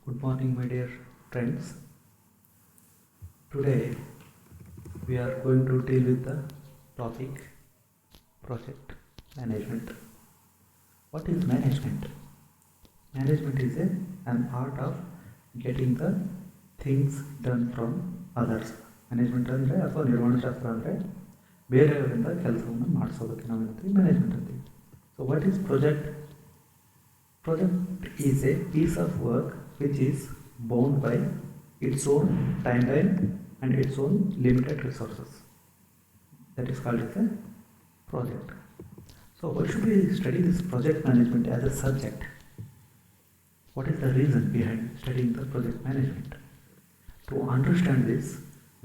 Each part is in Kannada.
Good morning, my dear friends. Today we are going to deal with the topic project management. What is management? Management is an art of getting the things done from others. Management ಅಂದರೆ ಅಥವಾ ನಿರ್ವಹಣಾಶಾಸ್ತ್ರ ಅಂದರೆ ಬೇರೆಯವರಿಂದ ಕೆಲಸವನ್ನು ಮಾಡಿಸೋದಕ್ಕೆ ನಾವು ಹೇಳ್ತೀವಿ ಮ್ಯಾನೇಜ್ಮೆಂಟ್ ಅಂತೀವಿ. So what is project? Project is a piece of work which is bound by its own timeline and its own limited resources. That is called as a project. So why should we study this project management as a subject? What is the reason behind studying the project management? To understand this,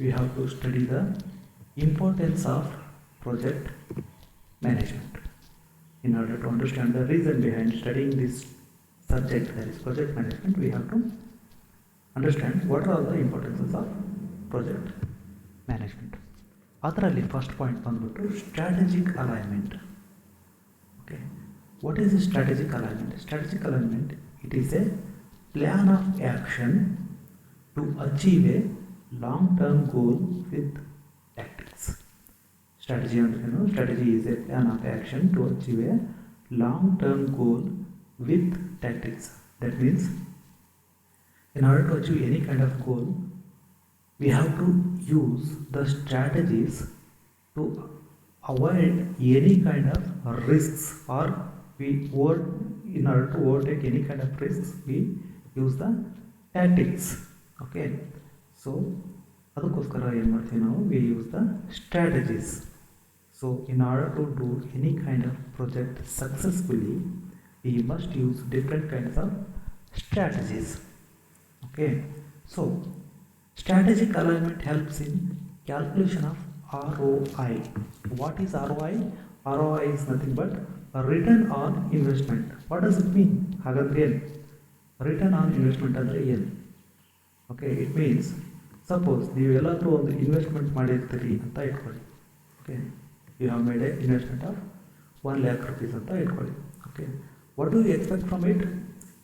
we have to study the importance of project management. In order to understand the reason behind studying this subject, that is project management, we have to understand what are the importances of project management. ಅದರಲ್ಲಿ ಫಸ್ಟ್ ಪಾಯಿಂಟ್ ಬಂದ್ಬಿಟ್ಟು strategic alignment. Okay, what is strategic alignment? Strategic alignment, it is a plan of action to achieve a long term goal with tactics. Strategy and strategy is a plan of action to achieve a long-term goal with tactics. That means, in order to achieve any kind of goal, we have to use the strategies to avoid any kind of risks, or in order to overtake any kind of risks, we use the tactics. Okay, so ಅದಕ್ಕೋಸ್ಕರ ಏನು ಮಾಡ್ತೀವಿ ನಾವು? We use the strategies. So in order to do any kind of project successfully, we must use different kinds of strategies. Okay, so strategic alignment helps in calculation of ROI. What is ROI? ROI is nothing but a return on investment. What does it mean? ಹಾಗಾದ್ರೆ ಏನು ರಿಟರ್ನ್ ಆನ್ ಇನ್ವೆಸ್ಟ್ಮೆಂಟ್ ಅಂದರೆ ಏನು? ಓಕೆ, ಇಟ್ ಮೀನ್ಸ್ ಸಪೋಸ್ ನೀವು ಎಲ್ಲಾದರೂ ಒಂದು ಇನ್ವೆಸ್ಟ್ಮೆಂಟ್ ಮಾಡಿರ್ತೀರಿ ಅಂತ ಇಟ್ಕೊಳ್ಳಿ. Okay, you have made an investment of 1 lakh rupees ಅಂತ ಇಟ್ಕೊಳ್ಳಿ. Okay, what do you expect from it?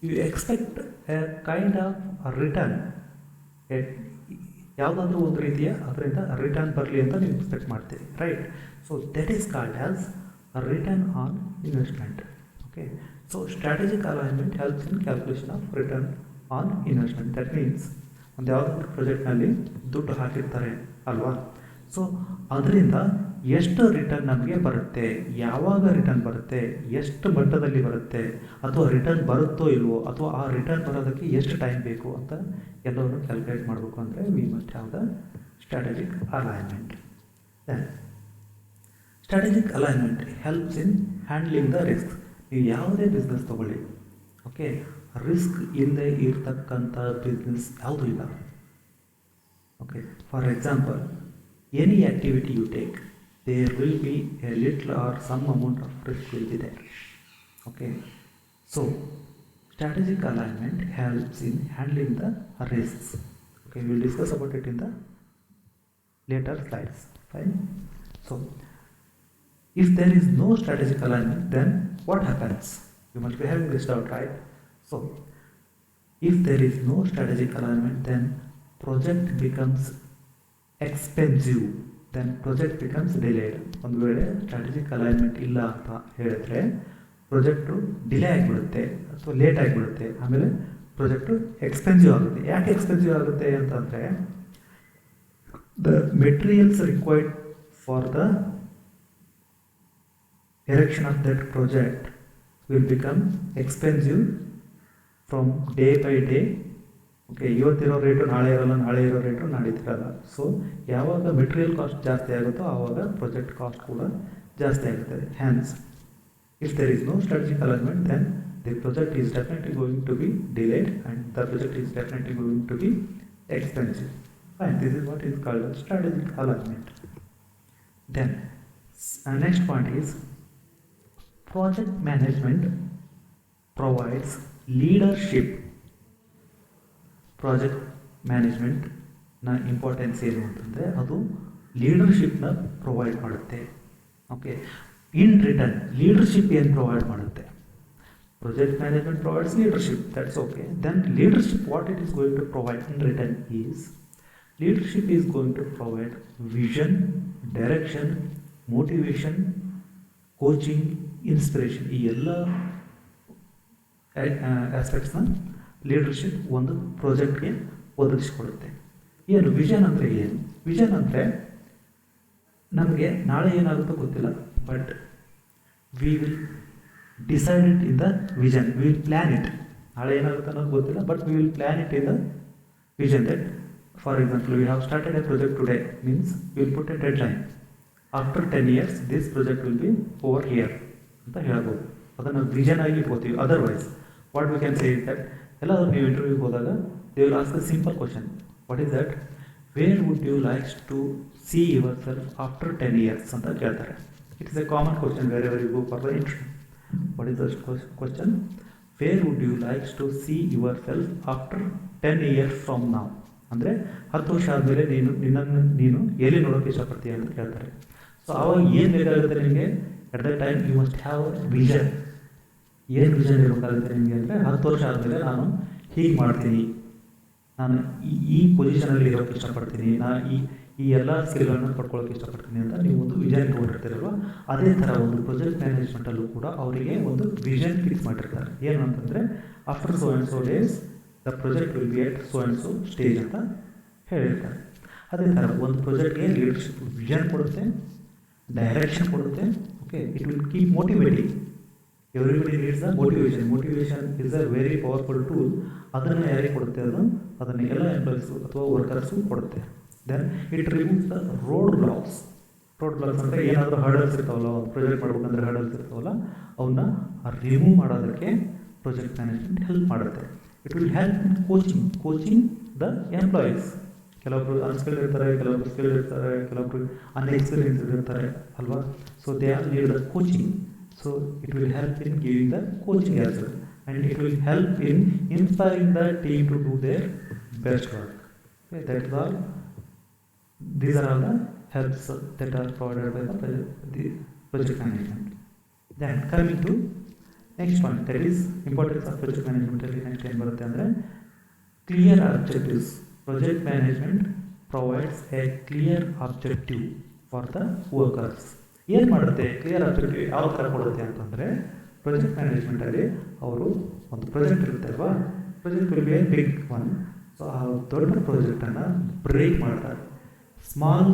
You expect a kind of a return. ಯಾವುದಾದ್ರೂ ಒಂದು ರೀತಿಯ ಅದರಿಂದ ರಿಟರ್ನ್ ಬರಲಿ ಅಂತ ನೀವು ಎಕ್ಸ್ಪೆಕ್ಟ್ ಮಾಡ್ತೀರಿ, right? So that is called as return on investment. Okay, so strategic alignment helps in calculation of return on investment. That means ಒಂದು ಯಾವುದಾದ್ರೂ ಪ್ರಾಜೆಕ್ಟ್ನಲ್ಲಿ ದುಡ್ಡು ಹಾಕಿರ್ತಾರೆ ಅಲ್ವಾ? ಸೊ ಅದರಿಂದ ಎಷ್ಟು ರಿಟರ್ನ್ ನಮಗೆ ಬರುತ್ತೆ, ಯಾವಾಗ ರಿಟರ್ನ್ ಬರುತ್ತೆ, ಎಷ್ಟು ಮಟ್ಟದಲ್ಲಿ ಬರುತ್ತೆ, ಅಥವಾ ರಿಟರ್ನ್ ಬರುತ್ತೋ ಇಲ್ವೋ, ಅಥವಾ ಆ ರಿಟರ್ನ್ ಬರೋದಕ್ಕೆ ಎಷ್ಟು ಟೈಮ್ ಬೇಕು ಅಂತ ಎಲ್ಲವನ್ನು ಕ್ಯಾಲ್ಕುಲೇಟ್ ಮಾಡಬೇಕು ಅಂದರೆ we must have the strategic alignment. Then strategic alignment helps in handling the risk. ನೀವು ಯಾವುದೇ ಬಿಸ್ನೆಸ್ ತೊಗೊಳ್ಳಿ, ಓಕೆ, ರಿಸ್ಕ್ ಇಲ್ಲದೆ ಇರ್ತಕ್ಕಂಥ ಬಿಸ್ನೆಸ್ ಯಾವುದೂ ಇಲ್ಲ. Okay, for example, any activity you take, there will be a little or some amount of risk will be there. Okay, so strategic alignment helps in handling the risks. Okay, we will discuss about it in the later slides. Fine. So if there is no strategic alignment, then what happens? You must be having this doubt, right? So if there is no strategic alignment, then project becomes expensive, then project becomes delayed. ಒಂದು ವೇಳೆ ಸ್ಟ್ರಾಟಜಿಕ್ ಅಲೈನ್ಮೆಂಟ್ ಇಲ್ಲ ಅಂತ ಹೇಳಿದ್ರೆ ಪ್ರಾಜೆಕ್ಟು ಡಿಲೇ ಆಗಿಬಿಡುತ್ತೆ ಅಥವಾ ಲೇಟ್ ಆಗಿಬಿಡುತ್ತೆ. ಆಮೇಲೆ ಪ್ರಾಜೆಕ್ಟು ಎಕ್ಸ್ಪೆನ್ಸಿವ್ ಆಗುತ್ತೆ. ಯಾಕೆ ಎಕ್ಸ್ಪೆನ್ಸಿವ್ ಆಗುತ್ತೆ ಅಂತಂದರೆ, the materials required for the erection of that project will become expensive from day by day. Okay, ಇವತ್ತಿರೋ ರೇಟು ನಾಳೆ ಇರೋಲ್ಲ, ನಾಳೆ ಇರೋ ರೇಟು ನಾಡಿದ್ದಿರಲ್ಲ. ಸೊ ಯಾವಾಗ ಮೆಟೀರಿಯಲ್ ಕಾಸ್ಟ್ ಜಾಸ್ತಿ ಆಗುತ್ತೋ ಆವಾಗ ಪ್ರಾಜೆಕ್ಟ್ ಕಾಸ್ಟ್ ಕೂಡ ಜಾಸ್ತಿ ಆಗುತ್ತದೆ. Hence if there is no strategic alignment, then the project is definitely going to be delayed and the project is definitely going to be expensive. Fine, this is what is called strategic alignment. Then next point is project management provides leadership. Project ಮ್ಯಾನೇಜ್ಮೆಂಟ್ನ ಇಂಪಾರ್ಟೆನ್ಸ್ ಏನು ಅಂತಂದರೆ ಅದು ಲೀಡರ್ಶಿಪ್ನ ಪ್ರೊವೈಡ್ ಮಾಡುತ್ತೆ. ಓಕೆ, ಇನ್ ರಿಟರ್ನ್ ಲೀಡರ್ಶಿಪ್ ಏನು ಪ್ರೊವೈಡ್ ಮಾಡುತ್ತೆ? Project management provides leadership, that's okay. Then leadership, what it is going to provide in return is, leadership is going to provide vision, direction, motivation, coaching, inspiration. ಈ ಎಲ್ಲ ಆಸ್ಪೆಕ್ಟ್ಸ್ನ ಲೀಡರ್ಶಿಪ್ ಒಂದು ಪ್ರಾಜೆಕ್ಟ್ಗೆ ಒದಗಿಸ್ಕೊಡುತ್ತೆ. ಏನು ವಿಷನ್ ಅಂದರೆ ಏನು? ವಿಷನ್ ಅಂದರೆ ನಮಗೆ ನಾಳೆ ಏನಾಗುತ್ತೋ ಗೊತ್ತಿಲ್ಲ, but we will decide it in the vision, we will plan it. ನಾಳೆ ಏನಾಗುತ್ತೆ ಅನ್ನೋದು ಗೊತ್ತಿಲ್ಲ, but we will plan it in the vision. That for example, we have started a project today, means we will put a deadline. After 10 years this project will be over here ಅಂತ ಹೇಳ್ಬೋದು. ಅದನ್ನು ವಿಷನ್ ಆಗಿ ಇಟ್ಕೋತೀವಿ. Otherwise what we can say is that, ಎಲ್ಲಾದರೂ ನೀವು ಇಂಟರ್ವ್ಯೂಗೆ ಹೋದಾಗ they will ask a simple question, what is that, where would you likes to see yourself after 10 years ಅಂತ ಕೇಳ್ತಾರೆ. It is a common question wherever you go for the interview. What is the question? Where would you likes to see yourself after 10 years from now. ಅಂದರೆ 10 ವರ್ಷ ಆದಮೇಲೆ ನೀನು ಎಲ್ಲಿ ನೋಡೋಕ್ಕೆ ಇಷ್ಟಪಡ್ತೀಯ ಅಂತ ಕೇಳ್ತಾರೆ. ಸೊ ಆವಾಗ ಏನು ಬೇಕಾಗುತ್ತೆ ನಿಮಗೆ? At the time you must have vision. ಏನು ವಿಷನ್ ಇರಬೇಕಾಗುತ್ತೆ ನಿಮಗೆ ಅಂದರೆ, 10 ವರ್ಷ ಆದಮೇಲೆ ನಾನು ಹೀಗೆ ಮಾಡ್ತೀನಿ, ನಾನು ಈ ಪೊಸಿಷನಲ್ಲಿ ಇರೋಕ್ಕೆ ಇಷ್ಟಪಡ್ತೀನಿ, ನಾನು ಈ ಎಲ್ಲ ಸ್ಕಿಲ್ಗಳನ್ನು ಪಡ್ಕೊಳ್ಳೋಕೆ ಇಷ್ಟಪಡ್ತೀನಿ ಅಂತ ನೀವು ಒಂದು ವಿಷನ್ ಇಟ್ಕೊಂಡಿರ್ತೀರಲ್ವ. ಅದೇ ಥರ ಒಂದು ಪ್ರಾಜೆಕ್ಟ್ ಮ್ಯಾನೇಜ್ಮೆಂಟಲ್ಲೂ ಕೂಡ ಅವರಿಗೆ ಒಂದು ವಿಷನ್ ಫಿಕ್ಸ್ ಮಾಡಿರ್ತಾರೆ. ಏನು ಅಂತಂದರೆ, after so and so days the project will be at so and so stage ಅಂತ ಹೇಳಿರ್ತಾರೆ. ಅದೇ ಥರ ಒಂದು ಪ್ರಾಜೆಕ್ಟ್ಗೆ ಲೀಡರ್ಶಿಪ್ ವಿಷನ್ ಕೊಡುತ್ತೆ, ಡೈರೆಕ್ಷನ್ ಕೊಡುತ್ತೆ. Okay, it will keep motivating. Everybody needs the motivation. Motivation is a very powerful tool. ಅದನ್ನು ಯಾರಿಗೆ ಕೊಡುತ್ತೆ? ಅದನ್ನು ಎಲ್ಲ ಎಂಪ್ಲಾಯೀಸು ಅಥವಾ ವರ್ಕರ್ಸು ಕೊಡುತ್ತೆ. Then it removes the roadblocks. Roadblocks ಅಂದರೆ ಏನಾದರೂ ಹರ್ಡಲ್ಸ್ ಇರ್ತಾವಲ್ಲ, ಒಂದು ಪ್ರಾಜೆಕ್ಟ್ ಮಾಡ್ಬೇಕಂದ್ರೆ ಹರ್ಡಲ್ಸ್ ಇರ್ತಾವಲ್ಲ, ಅವನ್ನ ರಿಮೂವ್ ಮಾಡೋದಕ್ಕೆ ಪ್ರಾಜೆಕ್ಟ್ ಮ್ಯಾನೇಜ್ಮೆಂಟ್ ಹೆಲ್ಪ್ ಮಾಡುತ್ತೆ. It will help in coaching the employees. ಕೆಲವೊಬ್ರು ಅನ್ಸ್ಕಿಲ್ಡ್ ಇರ್ತಾರೆ, ಕೆಲವೊಬ್ರು ಸ್ಕಿಲ್ಡ್ ಇರ್ತಾರೆ, ಕೆಲವೊಬ್ರು ಅನ್ಎಕ್ಸ್ಪೀರಿಯನ್ಸ್ ಇರ್ತಾರೆ ಅಲ್ವಾ. So they are need the coaching. So it will help in giving the coaching as well, and it will help in inspiring the team to do their best work. Okay, that is all. These are all the helps that are provided by the project management. Then coming to next one, that is importance of project management. Next time barutte andre clear objectives. Project management provides a clear objective for the workers. ಏನು ಮಾಡುತ್ತೆ? ಕ್ಲಿಯರ್ ಆಬ್ಜೆಕ್ಟಿವ್ ಯಾವ ಥರ ಕೊಡುತ್ತೆ ಅಂತಂದರೆ, ಪ್ರಾಜೆಕ್ಟ್ ಮ್ಯಾನೇಜ್ಮೆಂಟಲ್ಲಿ ಅವರು ಒಂದು ಪ್ರಾಜೆಕ್ಟ್ ಇರುತ್ತೆ ಅಲ್ವಾ, project will be a big one. So ಆ ದೊಡ್ಡ ಪ್ರಾಜೆಕ್ಟನ್ನು ಬ್ರೇಕ್ ಮಾಡ್ತಾರೆ, ಸ್ಮಾಲ್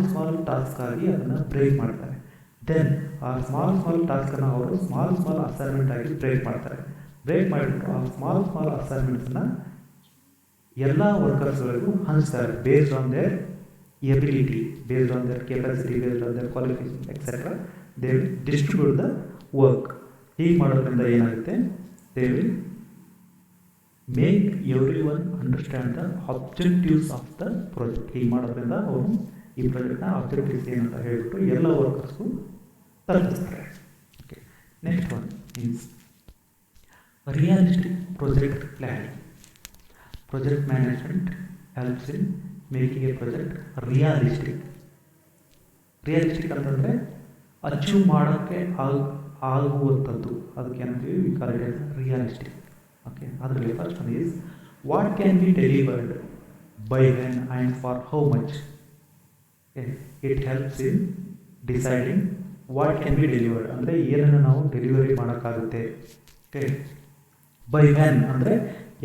ಟಾಸ್ಕ್ ಆಗಿ ಅದನ್ನು ಬ್ರೇಕ್ ಮಾಡ್ತಾರೆ. ದೆನ್ ಆ ಸ್ಮಾಲ್ ಟಾಸ್ಕನ್ನು ಅವರು ಸ್ಮಾಲ್ ಅಸೈನ್ಮೆಂಟ್ ಆಗಿ ಬ್ರೇಕ್ ಮಾಡ್ತಾರೆ. ಬ್ರೇಕ್ ಮಾಡಿಬಿಟ್ಟು ಆ ಸ್ಮಾಲ್ ಅಸೈನ್ಮೆಂಟ್ಸನ್ನು ಎಲ್ಲ ವರ್ಕರ್ಸ್ಗಳಿಗೂ ಹಂಚ್ತಾರೆ, based on their ability, based on their capacity, based on their qualification etcetera. They will distribute the work. ಹೀಗೆ ಮಾಡೋದ್ರಿಂದ ಏನಾಗುತ್ತೆ? They will make everyone understand the objectives of the project. ಹೀಗೆ ಮಾಡೋದ್ರಿಂದ ಅವರು ಈ ಪ್ರಾಜೆಕ್ಟ್ನ ಆಬ್ಜೆಕ್ಟಿವ್ಸ್ ಏನಂತ ಹೇಳಿಬಿಟ್ಟು ಎಲ್ಲ ವರ್ಕರ್ಸ್ಗೂ ತಲುಪಿಸ್ತಾರೆ. Okay, next one is realistic project planning. Project management helps in making a project realistic. Realistic ಅಂತಂದರೆ ಅಚೀವ್ ಮಾಡೋಕ್ಕೆ ಆಗುವಂಥದ್ದು, ಅದಕ್ಕೆ ಏನಂತೀವಿ? We call it as realistic. Okay, ಅದರಲ್ಲಿ first one is what can be delivered, by when and for how much. It helps in deciding what can be delivered ಅಂದರೆ ಏನನ್ನು ನಾವು ಡೆಲಿವರಿ ಮಾಡೋಕ್ಕಾಗುತ್ತೆ. ಓಕೆ, ಬೈ ವೆನ್ ಅಂದರೆ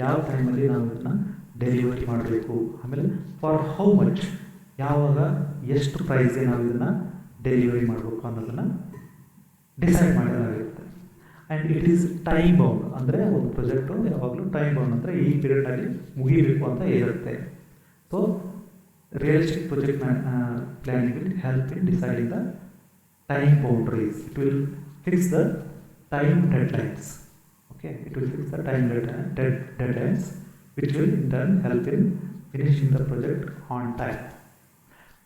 ಯಾವ ಟೈಮಲ್ಲಿ ನಾವು ಇದನ್ನು ಡೆಲಿವರಿ ಮಾಡಬೇಕು. ಆಮೇಲೆ ಫಾರ್ ಹೌ ಮಚ್, ಯಾವಾಗ ಎಷ್ಟು ಪ್ರೈಸ್ಗೆ ನಾವು ಇದನ್ನು ಡೆಲಿವರಿ ಮಾಡಬೇಕು ಅನ್ನೋದನ್ನು ಡಿಸೈಡ್ ಮಾಡಲಾಗಿರುತ್ತೆ. And it is time bound ಅಂದರೆ ಒಂದು ಪ್ರಾಜೆಕ್ಟು ಯಾವಾಗಲೂ ಟೈಮ್ ಬೌಂಡ್ ಅಂದರೆ ಈ ಪೀರಿಯಡ್ನಲ್ಲಿ ಮುಗಿಬೇಕು ಅಂತ ಇರುತ್ತೆ. So realistic project planning will help in deciding the time boundaries. It will fix the time deadlines. Okay, it will fix the time deadlines, which will in turn help in finishing the project on time.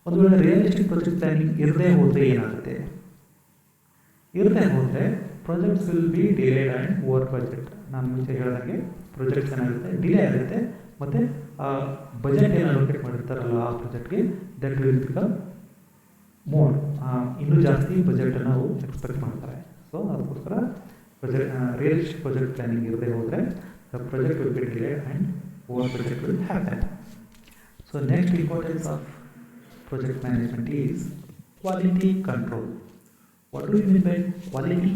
ಒಂದು ವೇಳೆ ರಿಯಲಿಸ್ಟಿಕ್ ಪ್ರಾಜೆಕ್ಟ್ ಪ್ಲಾನಿಂಗ್ ಇರದೇ ಹೋದರೆ ಏನಾಗುತ್ತೆ? ಇರದೇ ಹೋದರೆ projects will be delayed and over budget. ನಾನು ಮುಂಚೆ ಹೇಳಿದಂಗೆ ಪ್ರಾಜೆಕ್ಟ್ಸ್ ಏನಾಗುತ್ತೆ? ಡಿಲೇ ಆಗುತ್ತೆ, ಮತ್ತು ಆ ಬಜೆಟ್ ಏನು ಅಲೋಕೇಟ್ ಮಾಡಿರ್ತಾರಲ್ಲ ಆ ಪ್ರಾಜೆಕ್ಟ್ಗೆ, ದಟ್ ವಿಲ್ ಬಿಕಮ್ ಮೋರ್, ಇನ್ನೂ ಜಾಸ್ತಿ ಬಜೆಟನ್ನು ನಾವು ಎಕ್ಸ್ಪೆಕ್ಟ್ ಮಾಡ್ತಾರೆ. ಸೊ ಅದಕ್ಕೋಸ್ಕರ realistic project planning ಇರದೆ ಹೋದರೆ the project will be delayed and over project will happen. So next importance of project management is quality control. What do you mean by quality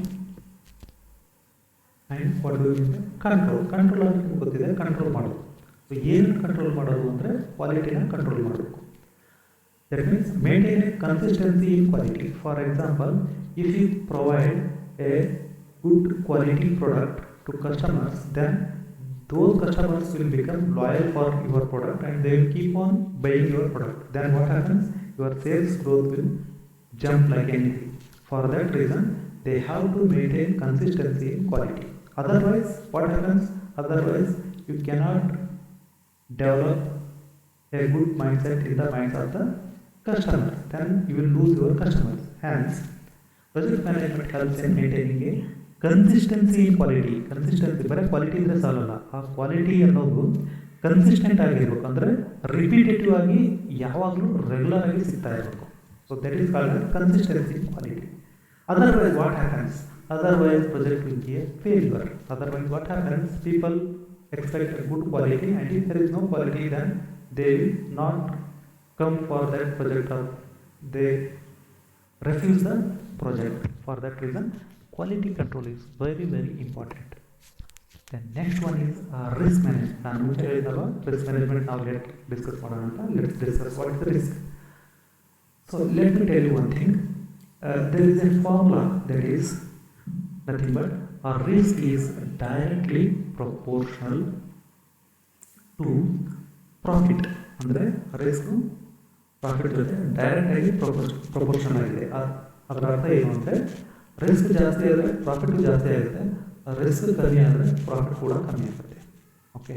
and what do you mean by control? Control ಅಂದ್ರೆ ಗೊತ್ತಿದೆ, ಕಂಟ್ರೋಲ್ ಮಾಡೋದು. ಸೊ ಏನು ಕಂಟ್ರೋಲ್ ಮಾಡೋದು ಅಂದರೆ ಕ್ವಾಲಿಟಿನ ಕಂಟ್ರೋಲ್ ಮಾಡಬೇಕು. That means maintain a consistency in quality. For example, if you provide a good quality product to customers, then those customers will become loyal for your product and they will keep on buying your product. Then what happens? Your sales growth will jump like anything. For that reason, they have to maintain consistency in quality. Otherwise, what happens? Otherwise, you cannot develop a good mindset in the minds of the customer. Then you will lose your customers. Hence, project management helps in maintaining a consistency in quality. Consistency ಬರೀ ಕ್ವಾಲಿಟಿ ಇದ್ರೆ ಸಾಲಲ್ಲ, ಆ ಕ್ವಾಲಿಟಿ ಅನ್ನೋದು ಕನ್ಸಿಸ್ಟೆಂಟ್ ಆಗಿರ್ಬೇಕು, ಅಂದರೆ ರಿಪೀಟೇಟಿವ್ ಆಗಿ ಯಾವಾಗಲೂ ರೆಗ್ಯುಲರ್ ಆಗಿ ಸಿಗ್ತಾ ಇರಬೇಕು. So that is called consistency in quality. Otherwise what happens? Otherwise project will be a failure. Otherwise what happens? People expect a good quality and if there is no quality then they will not come for that project or they refuse the project. For that reason quality control is very very important. The next one is risk management. ನಾನು ಮುಂಚೆ ಹೇಳಿದಲ್ಲ risk management ನಾವು ಡಿಸ್ಕಸ್ ಮಾಡೋಣ ಅಂತ. Let's discuss what is the risk. So let me tell you one thing. There is a formula that is nothing but a risk is directly proportional to profit. ಅಂದರೆ ರಿಸ್ಕ್ ಪ್ರಾಫಿಟ್ ಜೊತೆ ಡೈರೆಕ್ಟ್ ಆಗಿ ಪ್ರಪೋರ್ಷನ್ ಆಗಿದೆ. ಅದರ ಅರ್ಥ ಏನು ಅಂದರೆ ರಿಸ್ಕ್ ಜಾಸ್ತಿ ಆದರೆ ಪ್ರಾಫಿಟ್ ಜಾಸ್ತಿ ಆಗುತ್ತೆ, ರಿಸ್ಕ್ ಕಮ್ಮಿ ಆದರೆ ಪ್ರಾಫಿಟ್ ಕೂಡ ಕಮ್ಮಿ ಆಗುತ್ತೆ. Okay,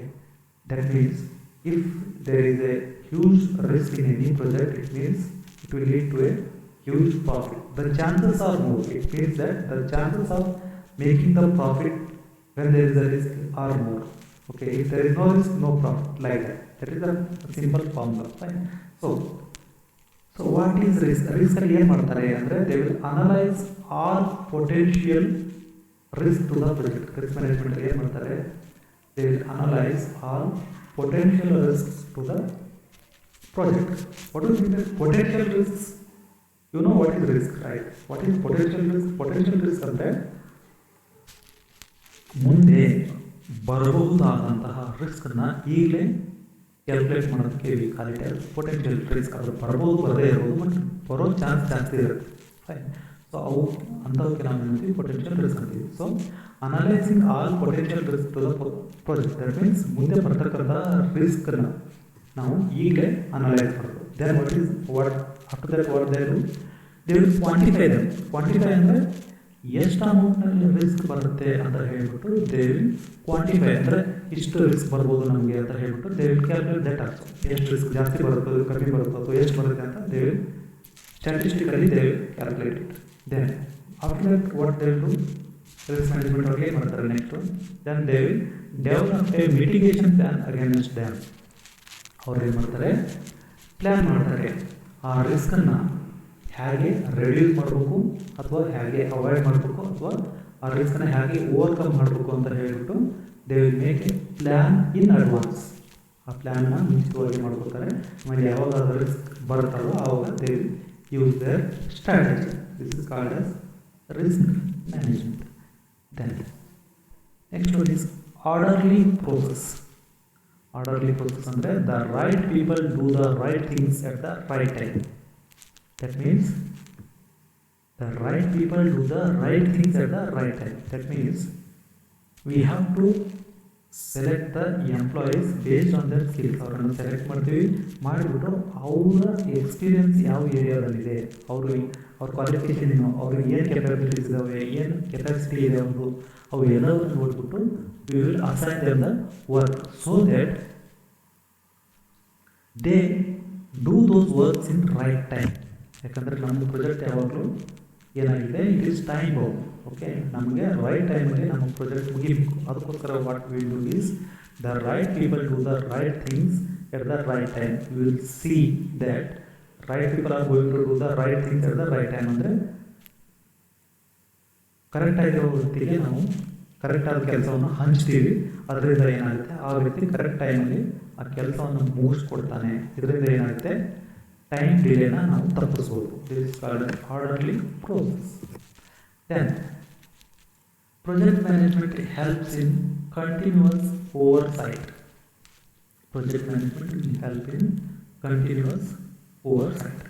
that means if there is a huge risk in any project, it means it will lead to a huge profit. The chances are more. It means that the chances of making the profit when there is a risk are more. Okay, if there is no risk, no profit, like that. That is a simple formula. Fine. So what is risk? Risk ಅಲ್ಲಿ ಏನು ಮಾಡ್ತಾರೆ ಅಂದರೆ they will analyze all potential risk to the project. Risk management ಅಲ್ಲಿ ಏನು ಮಾಡ್ತಾರೆ? They will analyze all potential risks to the project. What do you mean by potential risks? You know what is risk, right? What is potential risk? Potential risk ಅಂದರೆ ಮುಂದೆ ಬರಬಹುದಾದಂತಹ ರಿಸ್ಕನ್ನು ಈಗಲೇ ಕ್ಯಾಲ್ಕುಲೇಟ್ ಮಾಡೋದಕ್ಕೆ V call it as potential risk. ಅದು ಬರಬಹುದು, ಬರದೇ ಇರ್ಬೋದು, ಬಟ್ ಬರೋ ಚಾನ್ಸ್ ಜಾಸ್ತಿ ಇರುತ್ತೆ. ಫೈನ್. ಸೊ ಅವು ಅಂಥವಕ್ಕೆ ನಾವು ಹೇಳ್ತೀವಿ ಪೊಟೆನ್ಷಿಯಲ್ ರಿಸ್ಕ್ ಅಂತೀವಿ. So analysing all potential risk to the project. That means ಮುಂದೆ ಬರ್ತಕ್ಕಂಥ ರಿಸ್ಕನ್ನು ನಾವು ಈಗಲೇ ಅನಲೈಸ್ ಮಾಡೋದು. Then what after that what they will quantify them. Quantify ಅಂದರೆ ಎಷ್ಟು ಅಮೌಂಟ್ನಲ್ಲಿ ರಿಸ್ಕ್ ಬರುತ್ತೆ ಅಂತ ಹೇಳ್ಬಿಟ್ಟು ದೇ ವಿಲ್ ಕ್ವಾಂಟಿಫೈ, ಅಂದರೆ ಇಷ್ಟು ರಿಸ್ಕ್ ಬರ್ಬೋದು ನಮಗೆ ಅಂತ ಹೇಳ್ಬಿಟ್ಟು they will calculate that also. ಎಷ್ಟು ರಿಸ್ಕ್ ಜಾಸ್ತಿ ಬರುತ್ತೋ ಕಮ್ಮಿ ಬರುತ್ತೋ ಅಥವಾ ಎಷ್ಟು ಬರುತ್ತೆ ಅಂತ they will statistically they will calculate it. Then after that what they will do, risk management ಅವ್ರಿಗೆ ಏನು ಮಾಡ್ತಾರೆ next, then they will develop a mitigation plan against them. ಅವ್ರು ಏನು ಮಾಡ್ತಾರೆ? ಪ್ಲ್ಯಾನ್ ಮಾಡ್ತಾರೆ ಆ ರಿಸ್ಕನ್ನು ಹೇಗೆ ರೆಡ್ಯೂಸ್ ಮಾಡಬೇಕು ಅಥವಾ ಹೇಗೆ ಅವಾಯ್ಡ್ ಮಾಡಬೇಕು ಅಥವಾ ಆ ರಿಸ್ಕನ್ನು ಹೇಗೆ ಓವರ್ಕಮ್ ಮಾಡಬೇಕು ಅಂತ ಹೇಳ್ಬಿಟ್ಟು they will make a plan in advance. ಆ ಪ್ಲ್ಯಾನ್ನ ಮುಂಚಿತವಾಗಿ ಮಾಡ್ಕೊತಾರೆ. ಆಮೇಲೆ ಯಾವಾಗ ರಿಸ್ಕ್ ಬರುತ್ತಲ್ಲೋ ಆವಾಗ they will use their strategy. This is called as risk management. Then next one is orderly process. Orderly process ಅಂದರೆ the right people do the right things at the right time. That means the right people do the right things at the right time. That means we have to select the employees based on their skills. ಅವರನ್ನು ಸೆಲೆಕ್ಟ್ ಮಾಡ್ತೀವಿ, ಮಾಡಿಬಿಟ್ಟು ಅವರ ಎಕ್ಸ್ಪೀರಿಯನ್ಸ್ ಯಾವ ಏರಿಯಾದಲ್ಲಿದೆ, ಅವ್ರ ಕ್ವಾಲಿಫಿಕೇಷನ್ ಏನು, ಅವ್ರಿಗೆ ಏನು ಕೆಪಾಬಿಲಿಟೀಸ್ ಇದ್ದಾವೆ, ಏನು ಕೆಪಾಸಿಟಿ ಇದೆ ಅವರು, ಅವು ಎಲ್ಲವನ್ನು ನೋಡಿಬಿಟ್ಟು we will assign them the work so that they do those works in right time. ಯಾಕಂದರೆ ನಮ್ಮ ಪ್ರಾಜೆಕ್ಟ್ ಯಾವಾಗಲೂ ಏನಾಗಿದೆ, it is time bound. Okay, ನಮಗೆ ರೈಟ್ ಟೈಮಲ್ಲಿ ನಮ್ಮ ಪ್ರಾಜೆಕ್ಟ್ ಮುಗಿಬೇಕು. ಅದಕ್ಕೋಸ್ಕರ what will do is the right people do the right things at the right time. You will see that right people are going to do the right things at the right time. ಅಂದರೆ ಕರೆಕ್ಟ್ ಆಗಿರೋ ವ್ಯಕ್ತಿಗೆ ನಾವು ಕರೆಕ್ಟ್ ಆದ ಕೆಲಸವನ್ನು ಹಂಚ್ತೀವಿ. ಅದರಿಂದ ಏನಾಗುತ್ತೆ, ಆ ವ್ಯಕ್ತಿ ಕರೆಕ್ಟ್ ಟೈಮಲ್ಲಿ ಆ ಕೆಲಸವನ್ನು ಮುಗಿಸ್ಕೊಡ್ತಾನೆ. ಇದರಿಂದ ಏನಾಗುತ್ತೆ, ಟೈಮ್ ಡಿಲೇನ ನಾವು ತಪ್ಪಿಸ್ಬೋದು. This is called orderly process. Then project management helps in continuous oversight. Project management will help in continuous oversight.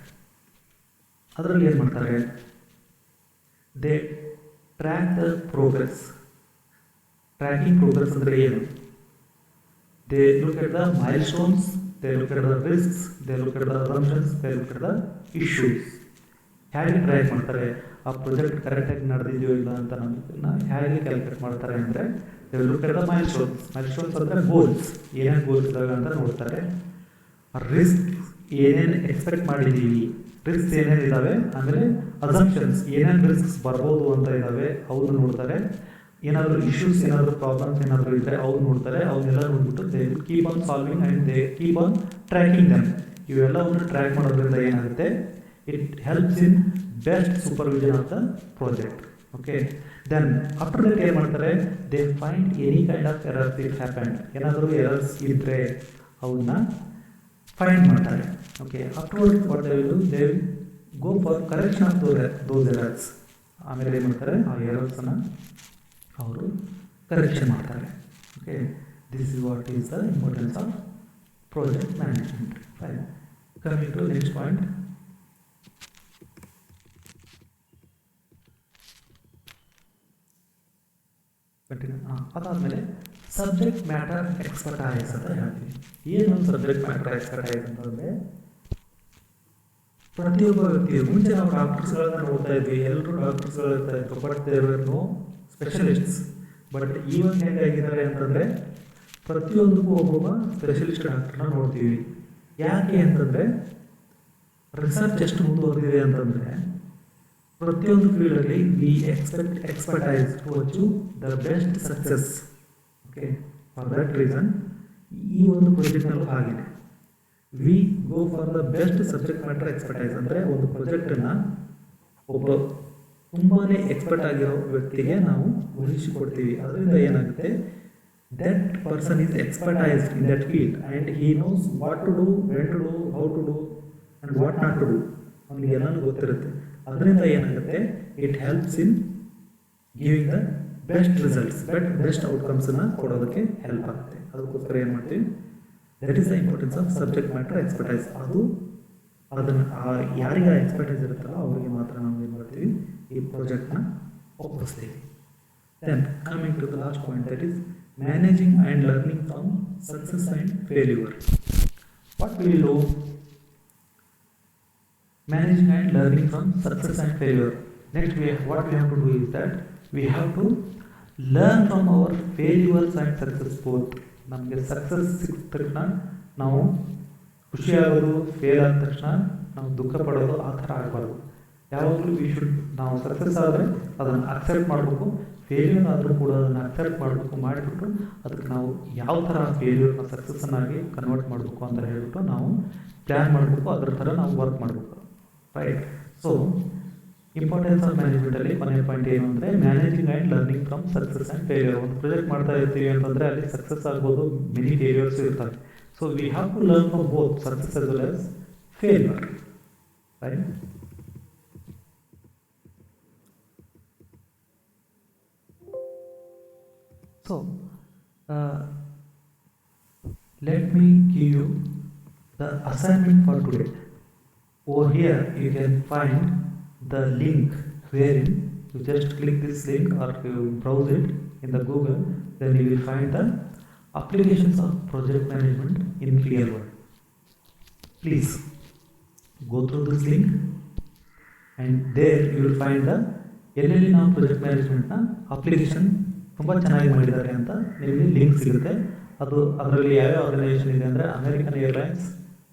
ಅದರಲ್ಲಿ ಏನು ಮಾಡ್ತಾರೆ, they track the progress. Tracking progress ಅಂದರೆ ಏನು? They look at the milestones, they look at the risks, they look at the assumptions, they look at the issues. ಹೇಗೆ ಟ್ರ್ಯಾಕ್ ಮಾಡ್ತಾರೆ, ಆ ಪ್ರಾಜೆಕ್ಟ್ ಕರೆಕ್ಟಾಗಿ ನಡೆದಿದೆಯೋ ಇಲ್ಲ ಅಂತ ನಮ್ಮನ್ನ ಹೇಗೆ ಕ್ಯಾಲ್ಕುಲೇಟ್ ಮಾಡ್ತಾರೆ ಅಂದರೆ, they look at the milestones. Milestones ಅಂದರೆ ಗೋಲ್ಸ್, ಏನೇನು ಗೋಲ್ಸ್ ಇದ್ದಾವೆ ಅಂತ ನೋಡ್ತಾರೆ. ರಿಸ್ಕ್ ಏನೇನು ಎಕ್ಸ್ಪೆಕ್ಟ್ ಮಾಡಿದ್ದೀವಿ, ರಿಸ್ಕ್ ಏನೇನು ಇದ್ದಾವೆ, ಆಮೇಲೆ ಅಸಂಪ್ಷನ್ಸ್ ಏನೇನು ರಿಸ್ಕ್ಸ್ ಬರ್ಬೋದು ಅಂತ ಇದ್ದಾವೆ ಅವ್ರು ನೋಡ್ತಾರೆ. ಏನಾದರೂ ಇಶ್ಯೂಸ್, ಏನಾದರೂ ಪ್ರಾಬ್ಲಮ್ಸ್ ಏನಾದರೂ ಇದ್ದರೆ ಅವ್ರು ನೋಡ್ತಾರೆ. ಅವನ್ನೆಲ್ಲ ನೋಡ್ಬಿಟ್ಟು they keep on solving and they keep on tracking them. ಇವೆಲ್ಲವನ್ನು ಟ್ರ್ಯಾಕ್ ಮಾಡೋದ್ರಿಂದ ಏನಾಗುತ್ತೆ, it helps in best supervision of the project. Okay, then after that ಏನು ಮಾಡ್ತಾರೆ, they find any kind of errors it happened. ಏನಾದರೂ ಎರರ್ಸ್ ಇದ್ದರೆ ಅವನ್ನ ಫೈಂಡ್ ಮಾಡ್ತಾರೆ. Okay, afterward what they will do, they will go for correction of those errors. ಆಮೇಲೆ ಏನು ಮಾಡ್ತಾರೆ, ಆ ಎರರ್ಸನ್ನು ಅವರು ಕರೆಕ್ಷನ್ ಮಾಡ್ತಾರೆ. Okay, this is what is the importance of project management. Fine, coming to next point. Continue. ಅದಾದಮೇಲೆ ಸಬ್ಜೆಕ್ಟ್ ಮ್ಯಾಟರ್ ಎಕ್ಸ್ಪರ್ಟೈಸ್ ಅಂತ ಹೇಳ್ತೀವಿ. ಏನು ಸಬ್ಜೆಕ್ಟ್ ಮ್ಯಾಟರ್ ಎಕ್ಸ್ಪರ್ಟೈಸ್ ಅಂತಂದರೆ, ಪ್ರತಿಯೊಬ್ಬ ವ್ಯಕ್ತಿಯು, ಮುಂಚೆ ನಾವು ಡಾಕ್ಟರ್ಸ್ಗಳನ್ನ ನೋಡ್ತಾ ಇದ್ವಿ, ಎಲ್ಲರೂ ಡಾಕ್ಟರ್ಸ್ಗಳು ಇರ್ತಾ ಇದ್ರು, but there were no specialists. ಬಟ್ ಇವಾಗ ಹೇಗಾಗಿದ್ದಾರೆ ಅಂತಂದರೆ, ಪ್ರತಿಯೊಂದಕ್ಕೂ ಒಬ್ಬೊಬ್ಬ ಸ್ಪೆಷಲಿಸ್ಟ್ ಡಾಕ್ಟರ್ನ ನೋಡ್ತೀವಿ. ಯಾಕೆ ಅಂತಂದರೆ, ರಿಸರ್ಚ್ ಎಷ್ಟು ಮುಂದುವರೆದಿದೆ ಅಂತಂದರೆ, ಪ್ರತಿಯೊಂದು ಫೀಲ್ಡಲ್ಲಿ we expect expertise to achieve the best success. Okay, for that reason ಈ ಒಂದು ಪ್ರಾಜೆಕ್ಟ್ನಲ್ಲೂ ಆಗಿದೆ. We go for the best subject matter expertise ಅಂದರೆ, ಒಂದು ಪ್ರಾಜೆಕ್ಟನ್ನು ಒಬ್ಬ ತುಂಬಾ ಎಕ್ಸ್ಪರ್ಟ್ ಆಗಿರೋ ವ್ಯಕ್ತಿಗೆ ನಾವು ವಹಿಸಿಕೊಡ್ತೀವಿ. ಅದರಿಂದ ಏನಾಗುತ್ತೆ, that person is expertised in that field and he knows what to do, when to do, how to do and what not to do. ಅವನಿಗೆ ಎಲ್ಲನೂ ಗೊತ್ತಿರುತ್ತೆ. ಅದರಿಂದ ಏನಾಗುತ್ತೆ, it helps in giving the best results, best ಔಟ್ಕಮ್ಸನ್ನು ಕೊಡೋದಕ್ಕೆ ಹೆಲ್ಪ್ ಆಗುತ್ತೆ. ಅದಕ್ಕೋಸ್ಕರ ಏನು ಮಾಡ್ತೀವಿ, that is the importance of subject matter expertise. ಅದನ್ನು ಯಾರಿಗೆ ಎಕ್ಸ್ಪರ್ಟೈಸ್ ಇರುತ್ತಲ್ಲ ಅವರಿಗೆ ಮಾತ್ರ ನಾವು ಏನು ಮಾಡ್ತೀವಿ, ಈ ಪ್ರಾಜೆಕ್ಟ್ನ ಒಪ್ಪಿಸ್ತೀವಿ. Then coming to the last point, that is managing and learning from success and failure. What will do, managing and learning from success and failure. Next, what we have to do is that we have to learn from our failures and success both. ನಮಗೆ ಸಕ್ಸಸ್ ಸಿಕ್ಕ ತಕ್ಷಣ ನಾವು ಖುಷಿಯಾಗೋದು, ಫೇಲ್ ಆದ ತಕ್ಷಣ ನಾವು ದುಃಖ ಪಡೋದು, ಆ ಥರ ಆಗಬಾರ್ದು. ಯಾವಾಗಲೂ ನಾವು ಸಕ್ಸಸ್ ಆದರೆ ಅದನ್ನು ಅಕ್ಸೆಪ್ಟ್ ಮಾಡಬೇಕು, ಫೇಲ್ಯೂರ್ ಆದರೂ ಕೂಡ ಅದನ್ನು ಅಕ್ಸೆಪ್ಟ್ ಮಾಡಬೇಕು. ಮಾಡಿಬಿಟ್ಟು ಅದಕ್ಕೆ ನಾವು ಯಾವ ಥರ ಫೇಲ್ಯೂರ್ನ ಸಕ್ಸಸ್ಸನ್ನಾಗಿ ಕನ್ವರ್ಟ್ ಮಾಡಬೇಕು ಅಂತ ಹೇಳ್ಬಿಟ್ಟು ನಾವು ಪ್ಲ್ಯಾನ್ ಮಾಡಬೇಕು. ಅದರ ಥರ ನಾವು ವರ್ಕ್ ಮಾಡಬೇಕು. ರೈಟ್. ಸೊ ಇಂಪಾರ್ಟೆನ್ಸ್ ಆಫ್ ಮ್ಯಾನೇಜ್ಮೆಂಟಲ್ಲಿ ಕೊನೆಯ ಪಾಯಿಂಟ್ ಏನು ಅಂದರೆ, managing and learning from success and failure. ಒಂದು ಪ್ರಾಜೆಕ್ಟ್ ಮಾಡ್ತಾ ಇರ್ತೀವಿ ಅಂತಂದರೆ ಅಲ್ಲಿ ಸಕ್ಸಸ್ ಆಗ್ಬೋದು, ಮೆನಿ ಫೇಲ್ಯೂರ್ಸ್ ಇರ್ತವೆ. So we have to learn from both success as well as failure. Right. So let me give you the assignment for today. Over here you can find the link wherein you just click this link or you browse it in the Google, then you will find the applications of project management in real world. Please go through this link and there you will find the ಎಲ್ಲೆಲ್ಲಿ ನಾವು ಪ್ರಾಜೆಕ್ಟ್ ಮ್ಯಾನೇಜ್ಮೆಂಟ್ನ ಅಪ್ಲಿಕೇಶನ್ ತುಂಬ ಚೆನ್ನಾಗಿ ಮಾಡಿದ್ದಾರೆ ಅಂತ ನಿಮಗೆ ಲಿಂಕ್ ಸಿಗುತ್ತೆ. ಅದರಲ್ಲಿ ಯಾವ್ಯಾವ ಆರ್ಗನೈಸೇಷನ್ ಇದೆ ಅಂದರೆ, American Airlines,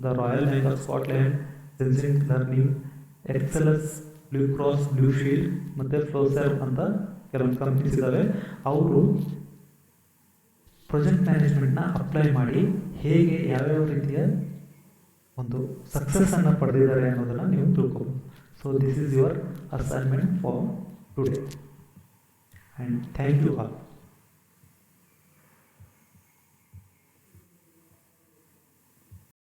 the Royal Bank of Scotland, sensing learning, Excellus, Blue Cross Blue Shield ಮತ್ತು ಫ್ಲೋಸರ್ ಅಂತ ಕೆಲವೊಂದು ಕಂಪ್ನೀಸ್ ಇದ್ದಾವೆ. ಅವರು ಪ್ರಾಜೆಕ್ಟ್ ಮ್ಯಾನೇಜ್ಮೆಂಟ್ನ ಅಪ್ಲೈ ಮಾಡಿ ಹೇಗೆ ಯಾವ್ಯಾವ ರೀತಿಯ ಒಂದು ಸಕ್ಸಸ್ಸನ್ನು ಪಡೆದಿದ್ದಾರೆ ಅನ್ನೋದನ್ನು ನೀವು ತಿಳ್ಕೊಬೋದು. So this is your assignment for today. and thank you all.